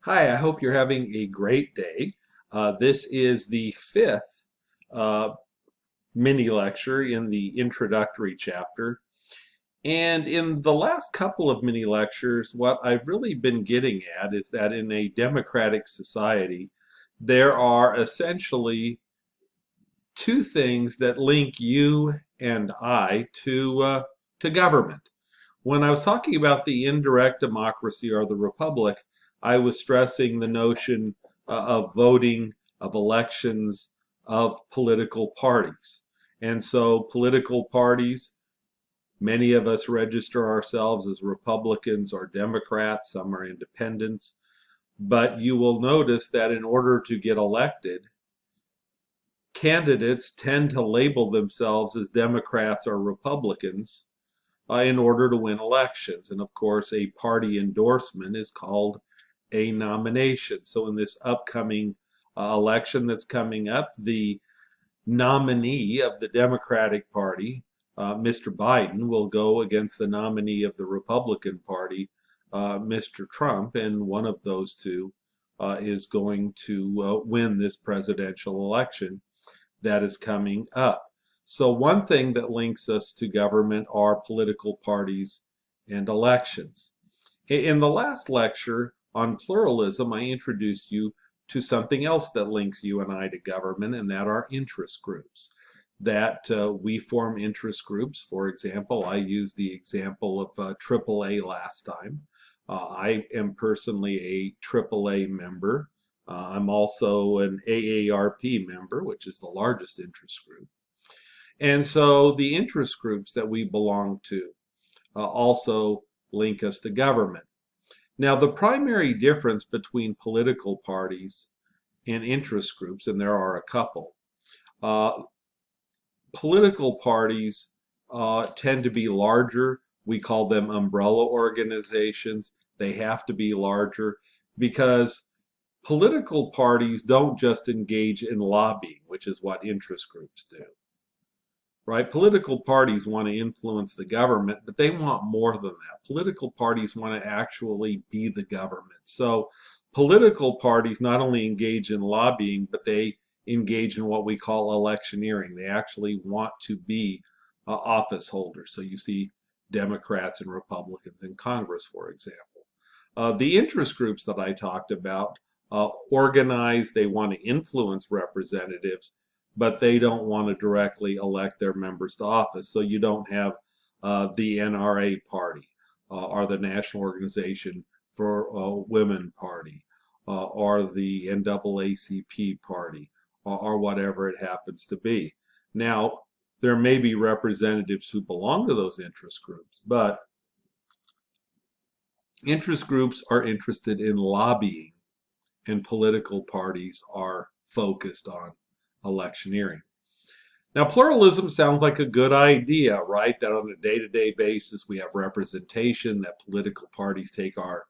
Hi, I hope you're having a great day. This is the fifth uh, mini lecture in the introductory chapter. And in the last couple of mini lectures, what I've really been getting at is that in a democratic society, there are essentially two things that link you and I to government. When I was talking about the indirect democracy or the republic, I was stressing the notion of voting, of elections, of political parties. And so, political parties, many of us register ourselves as Republicans or Democrats, some are independents. But you will notice that in order to get elected, candidates tend to label themselves as Democrats or Republicans in order to win elections. And of course, a party endorsement is called a nomination. So in this upcoming election that's coming up, the nominee of the Democratic Party, Mr. Biden, will go against the nominee of the Republican Party, Mr. Trump, and one of those two is going to win this presidential election that is coming up. So one thing that links us to government are political parties and elections. In the last lecture on pluralism, I introduced you to something else that links you and I to government, and that are interest groups. That we form interest groups. For example, I used the example of AAA last time. I am personally a AAA member. I'm also an AARP member, which is the largest interest group. And so the interest groups that we belong to also link us to government. Now, the primary difference between political parties and interest groups, and there are a couple, uh, political parties tend to be larger. We call them umbrella organizations. They have to be larger because political parties don't just engage in lobbying, which is what interest groups do. Right? Political parties want to influence the government, but they want more than that. Political parties want to actually be the government. So political parties not only engage in lobbying, but they engage in what we call electioneering. They actually want to be office holders. So you see Democrats and Republicans in Congress, for example. The interest groups that I talked about organize, they want to influence representatives, but they don't want to directly elect their members to office. So you don't have the NRA party or the National Organization for Women party or the NAACP party or whatever it happens to be. Now, there may be representatives who belong to those interest groups, but interest groups are interested in lobbying and political parties are focused on electioneering. Now, pluralism sounds like a good idea, right? That on a day-to-day basis we have representation, that political parties take our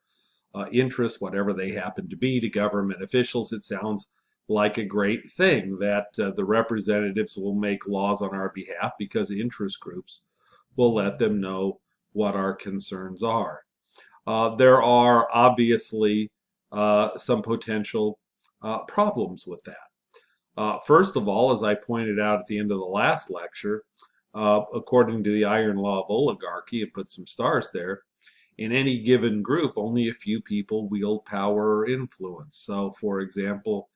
interests, whatever they happen to be, to government officials. It sounds like a great thing that the representatives will make laws on our behalf because interest groups will let them know what our concerns are. There are obviously some potential problems with that. First of all, as I pointed out at the end of the last lecture, according to the iron law of oligarchy, and put some stars there, in any given group, only a few people wield power or influence. So, for example,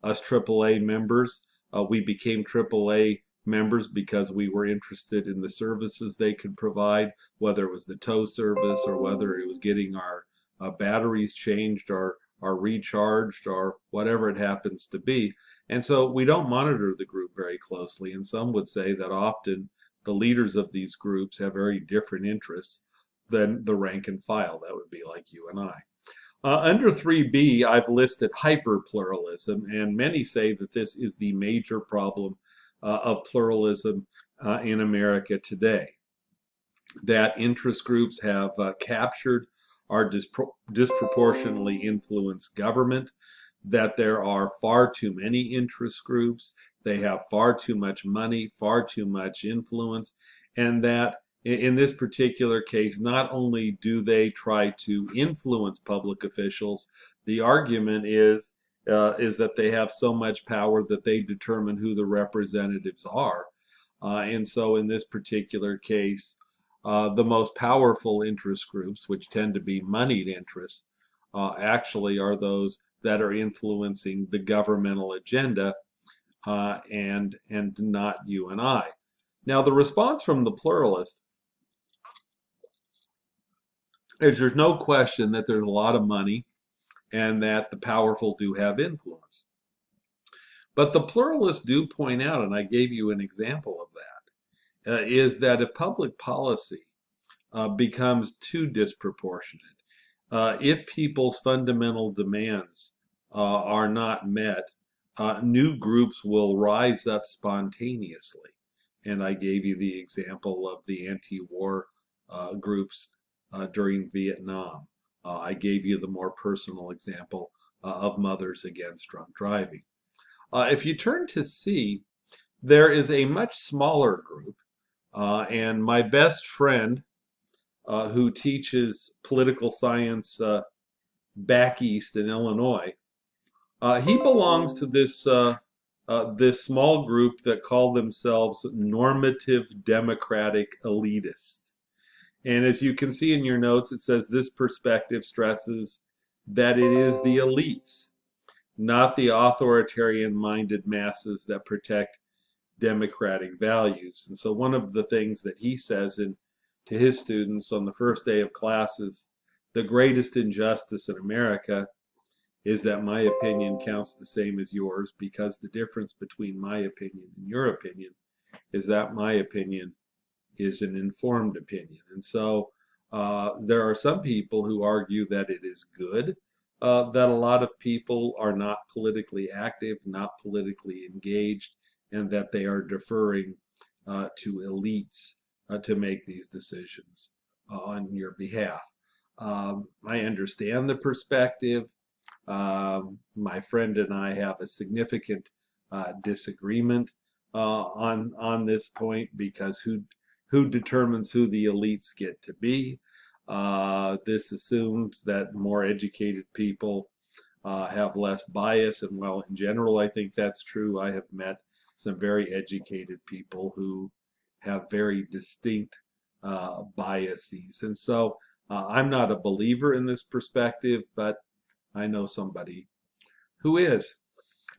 us AAA members, we became AAA members because we were interested in the services they could provide, whether it was the tow service or whether it was getting our batteries changed or recharged or whatever it happens to be. And so we don't monitor the group very closely. And some would say that often the leaders of these groups have very different interests than the rank and file. That would be like you and I. Under 3b, I've listed hyperpluralism, and many say that this is the major problem of pluralism in America today. That interest groups have captured or disproportionately influenced government, that there are far too many interest groups, they have far too much money, far too much influence, and that in this particular case, not only do they try to influence public officials, The argument is that they have so much power that they determine who the representatives are. And so in this particular case, the most powerful interest groups, which tend to be moneyed interests, actually are those that are influencing the governmental agenda, and not you and I. Now, the response from the pluralist is there's no question that there's a lot of money and that the powerful do have influence. But the pluralists do point out, and I gave you an example of that, is that if public policy becomes too disproportionate, if people's fundamental demands are not met, new groups will rise up spontaneously. And I gave you the example of the anti-war groups during Vietnam. I gave you the more personal example of Mothers Against Drunk Driving. If you turn to C, there is a much smaller group, and my best friend who teaches political science back east in Illinois, he belongs to this small group that call themselves Normative Democratic elitists. And as you can see in your notes, it says this perspective stresses that it is the elites, not the authoritarian-minded masses, that protect democratic values. And so one of the things that he says to his students on the first day of class is, the greatest injustice in America is that my opinion counts the same as yours, because the difference between my opinion and your opinion is that my opinion is an informed opinion. And so there are some people who argue that it is good that a lot of people are not politically active, not politically engaged, and that they are deferring to elites to make these decisions on your behalf. I understand the perspective. My friend and I have a significant disagreement on this point, because who determines who the elites get to be? This assumes that more educated people have less bias, and while in general I think that's true, I have met some very educated people who have very distinct biases. And so I'm not a believer in this perspective, but I know somebody who is.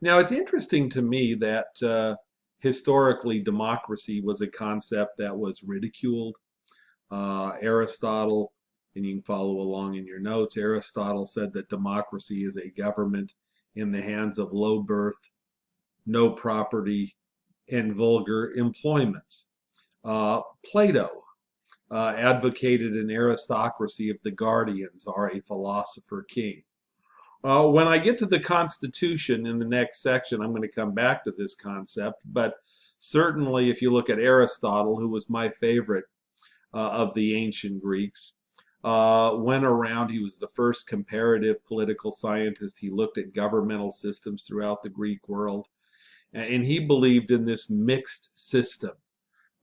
Now, it's interesting to me that historically democracy was a concept that was ridiculed. Aristotle, and you can follow along in your notes, Aristotle said that democracy is a government in the hands of low birth, no property, and vulgar employments. Plato advocated an aristocracy of the guardians, or a philosopher king. When I get to the Constitution in the next section, I'm going to come back to this concept, but certainly if you look at Aristotle, who was my favorite of the ancient Greeks, went around, he was the first comparative political scientist. He looked at governmental systems throughout the Greek world, and he believed in this mixed system,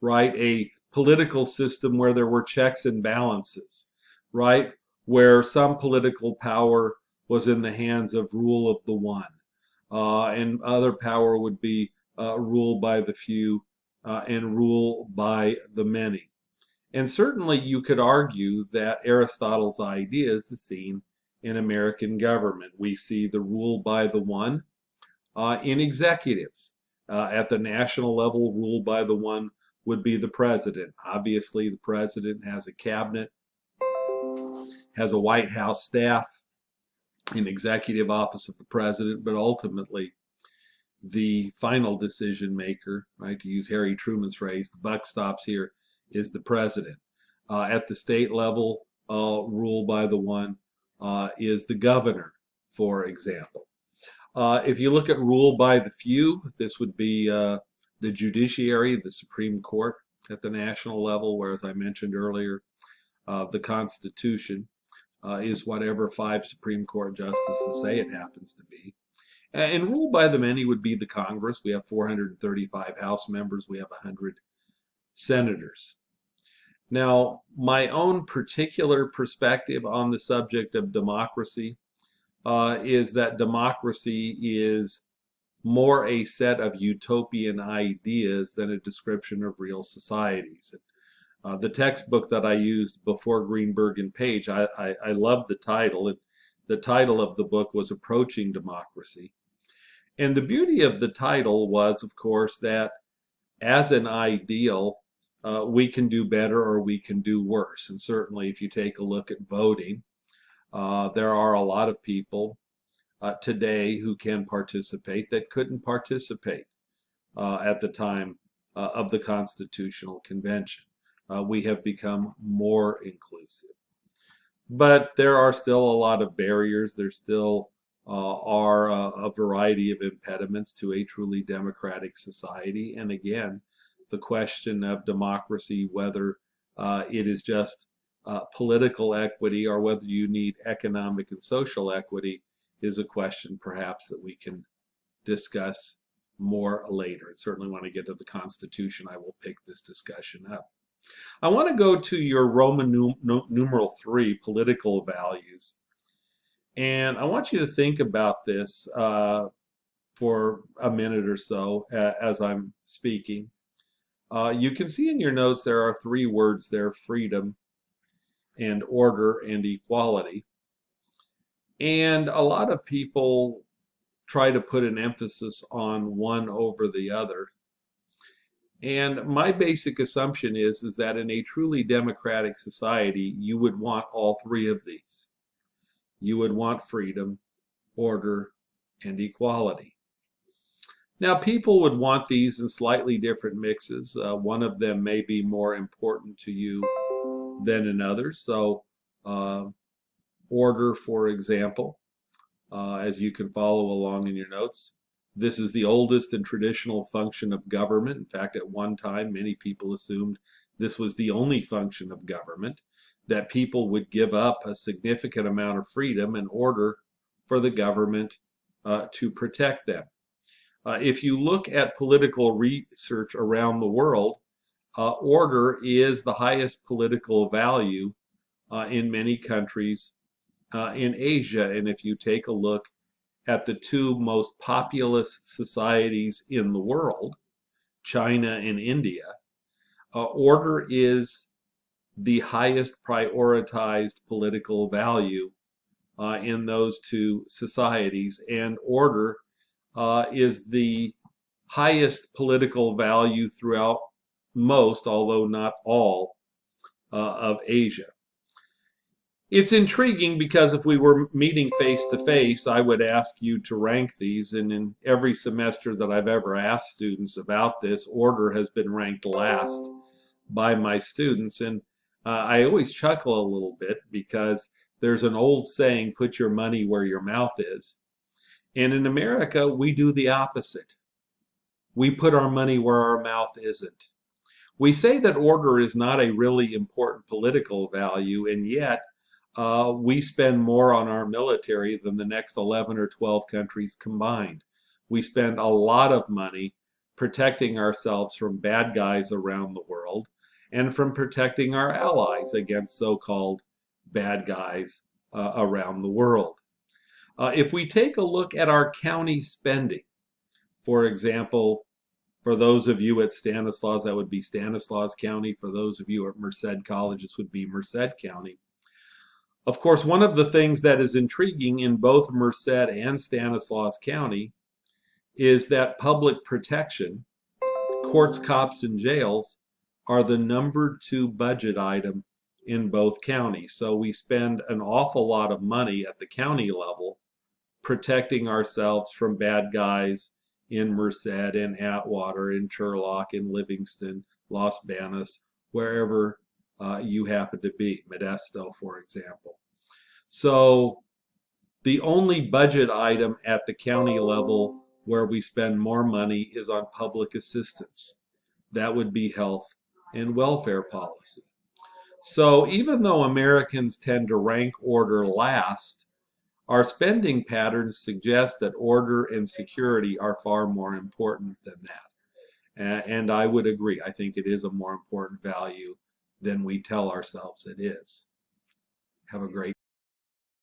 right? A political system where there were checks and balances, right? Where some political power was in the hands of rule of the one, and other power would be rule by the few and rule by the many. And certainly you could argue that Aristotle's ideas is seen in American government. We see the rule by the one in executives. At the national level, rule by the one would be the president. Obviously, the president has a cabinet, has a White House staff, an executive office of the president, but ultimately the final decision maker, right, to use Harry Truman's phrase, the buck stops here, is the president. At the state level, rule by the one is the governor, for example. If you look at rule by the few, this would be the judiciary, the Supreme Court at the national level, where, as I mentioned earlier, the Constitution is whatever 5 Supreme Court justices say it happens to be. And rule by the many would be the Congress. We have 435 House members. We have 100 senators. Now, my own particular perspective on the subject of democracy is that democracy is more a set of utopian ideas than a description of real societies. The textbook that I used before Greenberg and Page, I loved the title. The title of the book was Approaching Democracy. And the beauty of the title was, of course, that as an ideal, we can do better or we can do worse. And certainly, if you take a look at voting, there are a lot of people today who can participate that couldn't participate at the time of the Constitutional Convention. We have become more inclusive. But there are still a lot of barriers. There still are a variety of impediments to a truly democratic society. And again, the question of democracy, whether it is just political equity or whether you need economic and social equity, is a question perhaps that we can discuss more later. And certainly when I get to the Constitution, I will pick this discussion up. I want to go to your Roman numeral 3, political values. And I want you to think about this for a minute or so as I'm speaking. You can see in your notes there are 3 words there: freedom and order and equality. And a lot of people try to put an emphasis on one over the other. And my basic assumption is that in a truly democratic society, you would want all 3 of these. You would want freedom, order, and equality. Now, people would want these in slightly different mixes. One of them may be more important to you than another. So, order, for example, as you can follow along in your notes, this is the oldest and traditional function of government. In fact, at one time, many people assumed this was the only function of government, that people would give up a significant amount of freedom in order for the government to protect them. If you look at political research around the world, order is the highest political value in many countries in Asia. And if you take a look at the 2 most populous societies in the world, China and India, order is the highest prioritized political value in those 2 societies, and order is the highest political value throughout most, although not all, of Asia. It's intriguing because if we were meeting face to face, I would ask you to rank these. And in every semester that I've ever asked students about this, order has been ranked last by my students. And I always chuckle a little bit because there's an old saying, put your money where your mouth is. And in America, we do the opposite. We put our money where our mouth isn't. We say that order is not a really important political value, and yet we spend more on our military than the next 11 or 12 countries combined. We spend a lot of money protecting ourselves from bad guys around the world and from protecting our allies against so-called bad guys around the world. If we take a look at our county spending, for example, for those of you at Stanislaus, that would be Stanislaus County. For those of you at Merced College, this would be Merced County. Of course, one of the things that is intriguing in both Merced and Stanislaus County is that public protection, courts, cops, and jails, are the number 2 budget item in both counties. So we spend an awful lot of money at the county level protecting ourselves from bad guys in Merced, in Atwater, in Turlock, in Livingston, Los Banos, wherever you happen to be, Modesto, for example. So the only budget item at the county level where we spend more money is on public assistance. That would be health and welfare policy. So even though Americans tend to rank order last, our spending patterns suggest that order and security are far more important than that. And I would agree. I think it is a more important value than we tell ourselves it is. Have a great